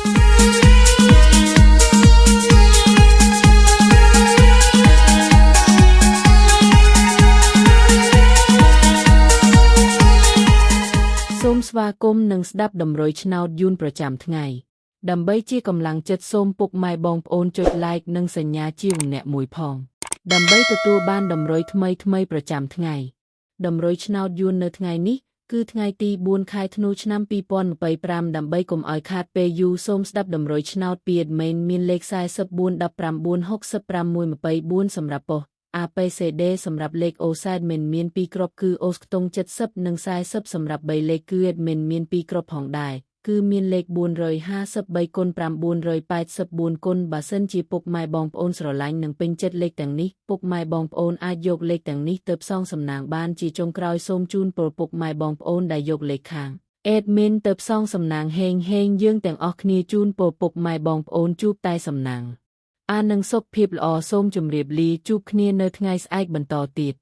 សូមស្វាគមន៍និងស្ដាប់តម្រុយឆ្នោតយួនប្រចាំថ្ងៃដើម្បីជាកម្លាំងចិត្តសូមពុកម៉ែបងប្អូនចុច like និងសញ្ញាជាម្នាក់មួយផងដើម្បីទទួលបានតម្រុយថ្មីប្រចាំថ្ងៃតម្រុយឆ្នោតយួននៅថ្ងៃនេះគឺថ្ងៃទី4 ខែធ្នូឆ្នាំ 2025 ដើម្បីកុំឲ្យខាតពេលយូរសូមស្ដាប់តម្រុយឆ្នោតពី admin មានលេខ44 19 65 124សម្រាប់ប៉ុស្តិ៍APCD សម្រាប់លេខ OSADMIN មាន2គ្រាប់គឺ OS ខ្ទង់70និង40សម្រាប់3លេខគឺ admin មាន2គ្រាប់ផងដែរគឺមានលេខ453គុណ984គុណបើសិនជាពុកម៉ែបងប្អូនស្រឡាញ់និងពេញចិត្តលេខទាំងនេះពុកម៉ែបងប្អូនអាចយកលេខទាំងនេះទៅផ្សងសំណាងបានជាចុងក្រោយសូមជូនពរពុកម៉ែបងប្អូនដែលយកលេខខាង admin ទៅផ្សងសំណាងហេងយើងទាំងអស់គ្នាជូនពរពុកម៉ែបងប្អូនជួបតែសំណាងនឹងសុខភាពល្អសូមជម្រាបលាជួបគ្នានៅថ្ងៃស្អែកបន្តទៀត